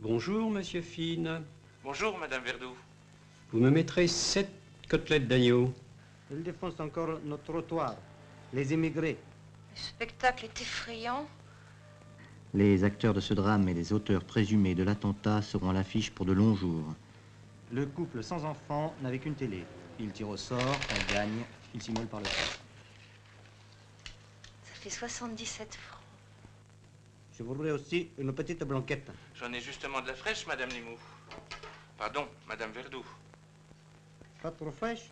Bonjour, monsieur Fine. Bonjour, madame Verdoux. Vous me mettrez 7 côtelettes d'agneau. Ils défoncent encore notre trottoir. Les immigrés. Le spectacle est effrayant. Les acteurs de ce drame et les auteurs présumés de l'attentat seront à l'affiche pour de longs jours. Le couple sans enfant n'avait qu'une télé. Il tire au sort, elle gagne, il s'immole par le fait. Ça fait 77 francs. Je voudrais aussi une petite blanquette. J'en ai justement de la fraîche, madame Limoux. Pardon, madame Verdoux. Pas trop fraîche?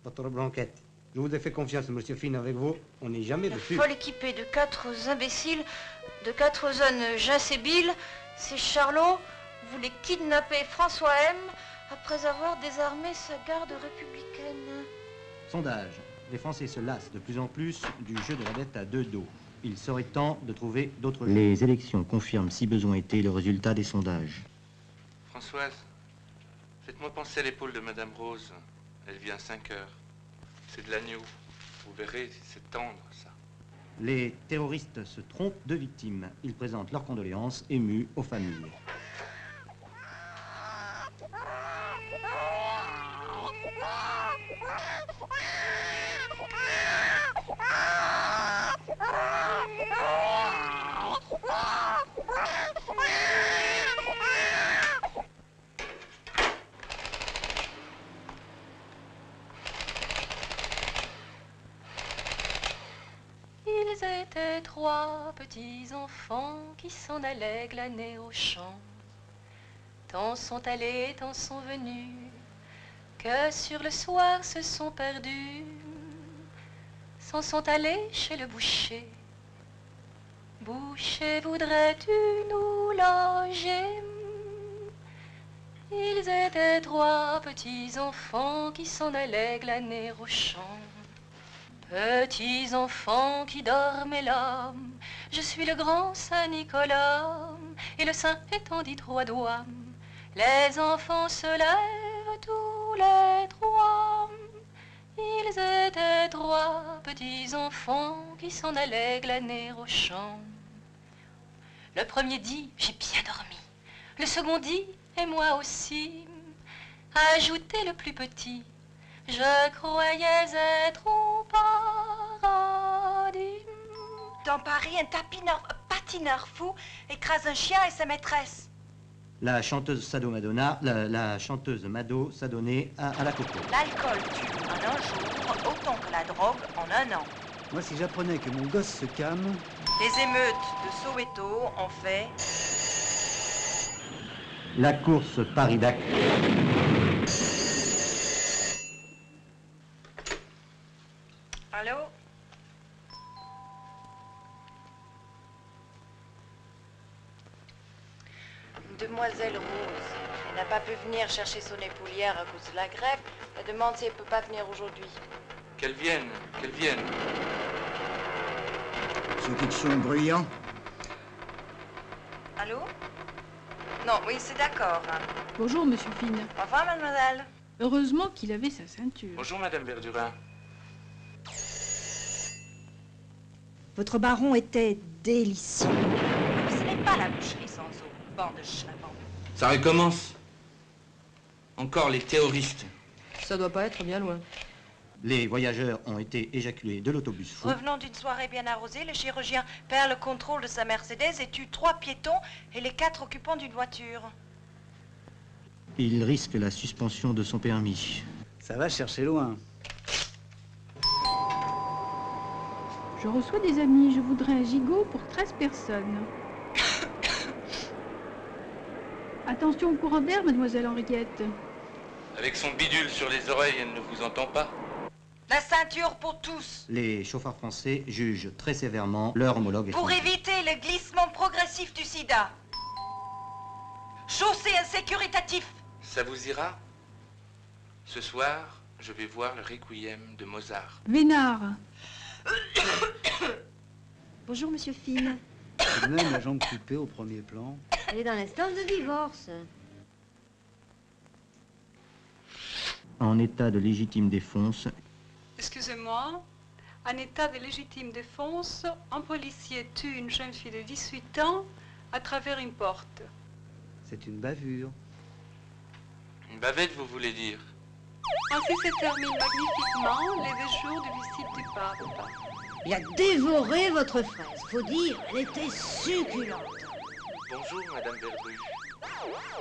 Votre blanquette. Je vous ai fait confiance, monsieur Fine, avec vous. On n'est jamais La dessus. folle équipée de 4 imbéciles, de 4 zones Ginsébiles, c'est Charlot voulait kidnapper François M. après avoir désarmé sa garde républicaine. Sondage. Les Français se lassent de plus en plus du jeu de la dette à deux dos. Il serait temps de trouver d'autres jeux. Les élections confirment, si besoin était, le résultat des sondages. Françoise, faites-moi penser à l'épaule de madame Rose. Elle vient à 5 heures. C'est de l'agneau. Vous verrez, c'est tendre, ça. Les terroristes se trompent de victimes. Ils présentent leurs condoléances émues aux familles. Ils étaient 3 petits enfants qui s'en allaient glaner au champ. Tant sont allés, tant sont venus, que sur le soir se sont perdus. S'en sont allés chez le boucher. Boucher, voudrais-tu nous loger? Ils étaient 3 petits enfants qui s'en allaient glaner au champ. Petits enfants qui dormaient là, je suis le grand Saint-Nicolas, et le saint étendit 3 doigts. Les enfants se lèvent tous les 3. Ils étaient 3 petits enfants qui s'en allaient glaner au champ. Le premier dit, j'ai bien dormi. Le second dit, et moi aussi. Ajoutez le plus petit, je croyais être au paradis. Dans Paris, un patineur fou écrase un chien et sa maîtresse. La chanteuse Sado-Madonna, la chanteuse Mado s'adonnait à la coco. L'alcool tue en un jour autant que la drogue en un an. Moi, si j'apprenais que mon gosse se calme... Les émeutes de Soweto ont fait... La course Paris-Dakar. Allô? Demoiselle Rose, elle n'a pas pu venir chercher son époux hier à cause de la grève. Elle demande si elle peut pas venir aujourd'hui. Qu'elle vienne, qu'elle vienne. C'est quelque chose de bruyant. Allô? Non, oui, c'est d'accord. Hein. Bonjour, monsieur Fine. Au revoir, mademoiselle. Heureusement qu'il avait sa ceinture. Bonjour, madame Verdurin. Votre baron était délicieux. Ce n'est pas la boucherie sans eau, bande de chenapans. Ça recommence. Encore les terroristes. Ça doit pas être bien loin. Les voyageurs ont été éjaculés de l'autobus fou. Revenant d'une soirée bien arrosée, le chirurgien perd le contrôle de sa Mercedes et tue 3 piétons et les 4 occupants d'une voiture. Il risque la suspension de son permis. Ça va chercher loin. Je reçois des amis. Je voudrais un gigot pour 13 personnes. Attention au courant d'air, mademoiselle Henriette. Avec son bidule sur les oreilles, elle ne vous entend pas. La ceinture pour tous. Les chauffards français jugent très sévèrement leur homologue Pour étranger. éviter le glissement progressif du sida. Chaussée insécuritatif. Ça vous ira? Ce soir, je vais voir le Requiem de Mozart. Vénard. Bonjour, monsieur Fine. Tout de même, la jambe coupée au premier plan. Elle est dans l'instance de divorce. En état de légitime défense, Excusez-moi. En état de légitime défense, un policier tue une jeune fille de 18 ans à travers une porte. C'est une bavure. Une bavette, vous voulez dire? Ainsi se terminent magnifiquement les 2 jours de visite du pape. Il a dévoré votre fraise. Faut dire, elle était succulente. Bonjour, Madame Verdru.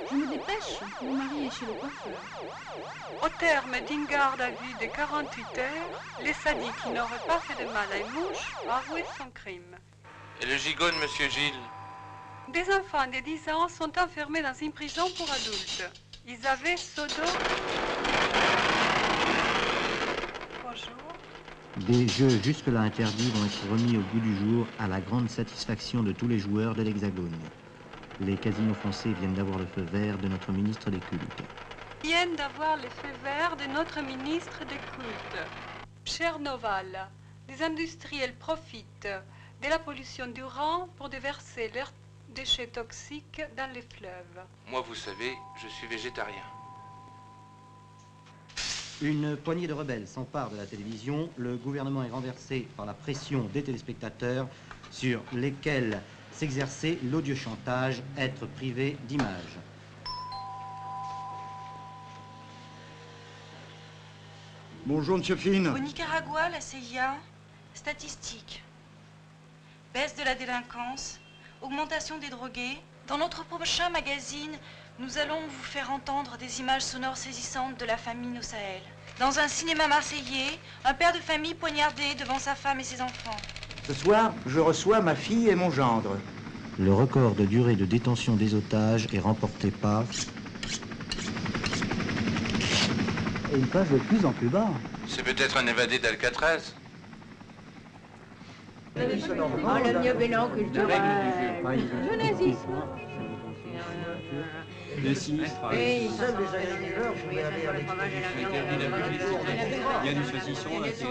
Je me dépêche, mon mari est chez le coiffeur. Au terme d'une garde à vue de 48 heures, les sadiques qui n'auraient pas fait de mal à une mouche ont avoué son crime. Et le gigot de Monsieur Gilles? Des enfants de 10 ans sont enfermés dans une prison pour adultes. Ils avaient Sodo. Bonjour. Des jeux jusque-là interdits vont être remis au goût du jour à la grande satisfaction de tous les joueurs de l'Hexagone. Les casinos français viennent d'avoir le feu vert de notre ministre des Cultes. Viennent d'avoir le feu vert de notre ministre des Cultes. Cher Noval, les industriels profitent de la pollution du Rhin pour déverser leurs déchets toxiques dans les fleuves. Moi, vous savez, je suis végétarien. Une poignée de rebelles s'empare de la télévision. Le gouvernement est renversé par la pression des téléspectateurs sur lesquels s'exercer l'odieux chantage, être privé d'images. Bonjour, Monsieur Finn. Au Nicaragua, la CIA, statistiques. Baisse de la délinquance, augmentation des drogués. Dans notre prochain magazine, nous allons vous faire entendre des images sonores saisissantes de la famine au Sahel. Dans un cinéma marseillais, un père de famille poignardé devant sa femme et ses enfants. Ce soir, je reçois ma fille et mon gendre. Le record de durée de détention des otages est remporté par... Et il passe de plus en plus bas. C'est peut-être un évadé d'Alcatraz. le mieux bénin culturel. Le nazisme. Le sinistre. Et Seuls les agriculteurs pouvaient aller à Il y a du saucisson, là, c'est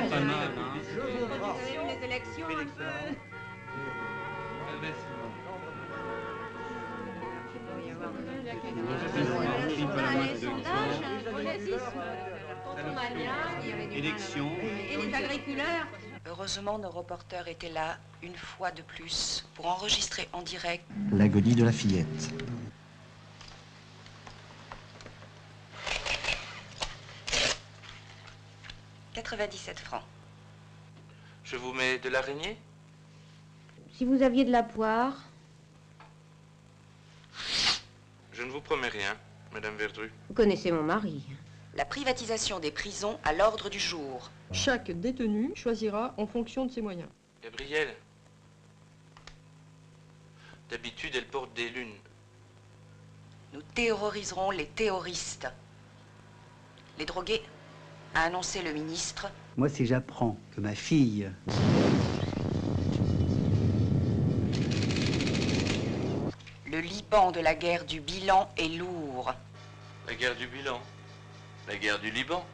pas mal. Hein. les élections un peu. Élection. Et les agriculteurs. Heureusement, nos reporters étaient là, une fois de plus, pour enregistrer en direct L'agonie de la fillette. « 97 francs. Je vous mets de l'araignée? Si vous aviez de la poire. Je ne vous promets rien, Madame Verdru. Vous connaissez mon mari. La privatisation des prisons à l'ordre du jour. Chaque détenu choisira en fonction de ses moyens. Gabrielle. D'habitude, elle porte des lunes. Nous terroriserons les terroristes. Les drogués, a annoncé le ministre. Moi, si j'apprends que ma fille... Le Liban de la guerre du bilan est lourd. La guerre du bilan. La guerre du Liban.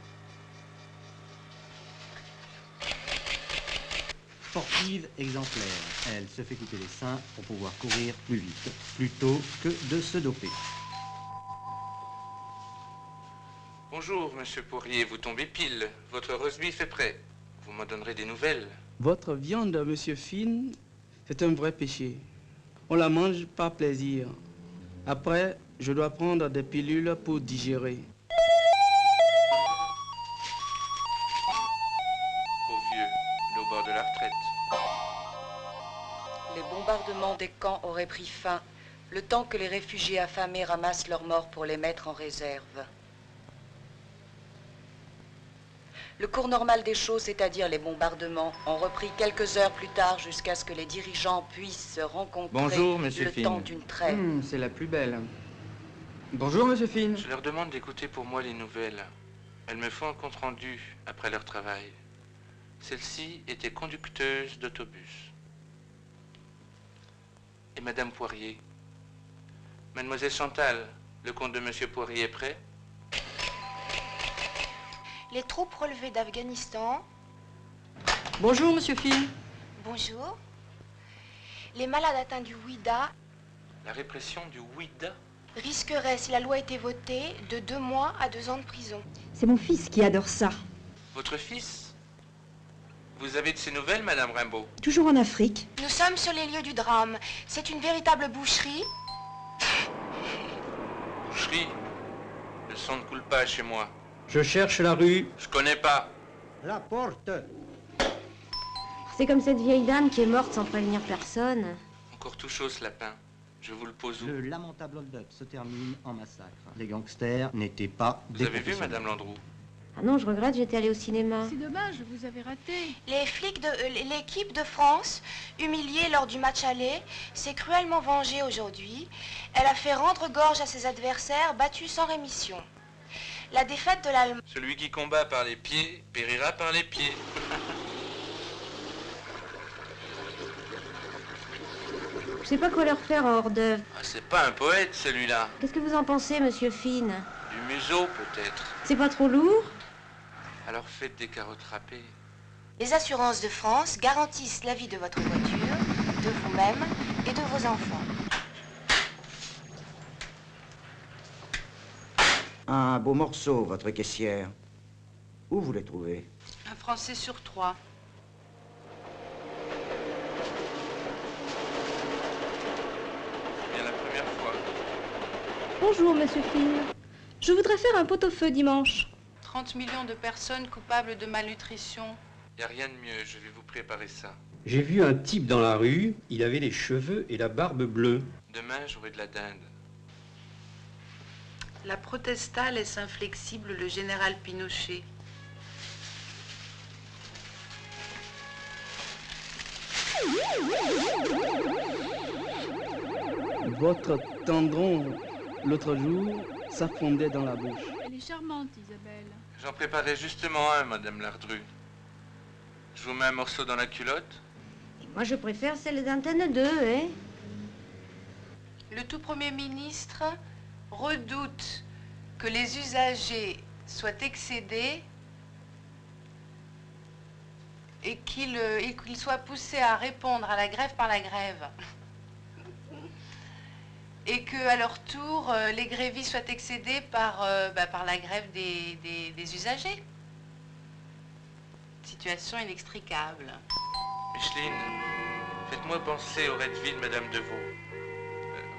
Sportive exemplaire. Elle se fait couper les seins pour pouvoir courir plus vite, plutôt que de se doper. Bonjour, Monsieur Poirier, vous tombez pile. Votre roast-beef est prêt. Vous m'en donnerez des nouvelles. Votre viande, Monsieur Finn, c'est un vrai péché. On la mange par plaisir. Après, je dois prendre des pilules pour digérer. Pauvre vieux, il est au bord de la retraite. Les bombardements des camps auraient pris fin, le temps que les réfugiés affamés ramassent leurs morts pour les mettre en réserve. Le cours normal des choses, c'est-à-dire les bombardements, ont repris quelques heures plus tard jusqu'à ce que les dirigeants puissent se rencontrer. Bonjour, Monsieur le Finn. temps d'une trêve. C'est la plus belle. Bonjour, Monsieur Finn. Je leur demande d'écouter pour moi les nouvelles. Elles me font un compte-rendu après leur travail. Celle-ci était conducteuse d'autobus. Et Madame Poirier. Mademoiselle Chantal, le compte de Monsieur Poirier est prêt? Les troupes relevées d'Afghanistan. Bonjour, Monsieur Finn. Bonjour. Les malades atteints du WIDA La répression du WIDA? risqueraient, si la loi était votée, de 2 mois à 2 ans de prison. C'est mon fils qui adore ça. Votre fils? Vous avez de ces nouvelles, Madame Rimbaud? Toujours en Afrique. Nous sommes sur les lieux du drame. C'est une véritable boucherie. boucherie. Le sang ne coule pas chez moi. Je cherche la rue. Je connais pas. La porte. C'est comme cette vieille dame qui est morte sans prévenir personne. Encore tout chaud ce lapin. Je vous le pose où? Le lamentable hold-up se termine en massacre. Les gangsters n'étaient pas Vous des avez vu professionnels. Madame Landreau? Ah non, je regrette, j'étais allée au cinéma. C'est dommage, vous avez raté. Les flics de l'équipe de France, humiliée lors du match aller, s'est cruellement vengée aujourd'hui. Elle a fait rendre gorge à ses adversaires, battus sans rémission. La défaite de l'Allemagne... Celui qui combat par les pieds périra par les pieds. Je sais pas quoi leur faire en hors d'œuvre. Ah, c'est pas un poète celui-là. Qu'est-ce que vous en pensez, monsieur Finn? Du museau peut-être. C'est pas trop lourd? Alors faites des carottes râpées. Les assurances de France garantissent la vie de votre voiture, de vous-même et de vos enfants. Un beau morceau, votre caissière. Où vous les trouvez? Un Français sur 3. Bien la première fois. Bonjour, monsieur Finn. Je voudrais faire un pot-au-feu dimanche. 30 millions de personnes coupables de malnutrition. Y a rien de mieux, je vais vous préparer ça. J'ai vu un type dans la rue, il avait les cheveux et la barbe bleue. Demain, j'aurai de la dinde. La protesta laisse inflexible le général Pinochet. Votre tendron, l'autre jour, s'affondait dans la bouche. Elle est charmante, Isabelle. J'en préparais justement un, Madame Lardru. Je vous mets un morceau dans la culotte. Moi, je préfère celle d'Antenne 2, hein. Le tout Premier ministre redoute que les usagers soient excédés et qu'ils soient poussés à répondre à la grève par la grève. Et qu'à leur tour, les grévistes soient excédés par la grève des usagers. Situation inextricable. Micheline, faites-moi penser au Redville de Madame Devaux.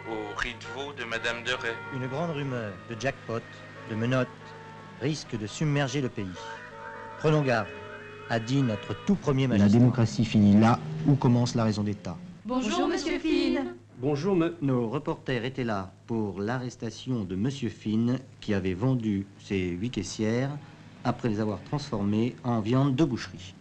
Au riz de veau de Madame de Ray. Une grande rumeur de jackpot, de menottes, risque de submerger le pays. Prenons garde, a dit notre tout premier magistrat. La démocratie finit là où commence la raison d'État. Bonjour, monsieur Finn. Bonjour, Nos reporters étaient là pour l'arrestation de monsieur Finn qui avait vendu ses 8 caissières après les avoir transformées en viande de boucherie.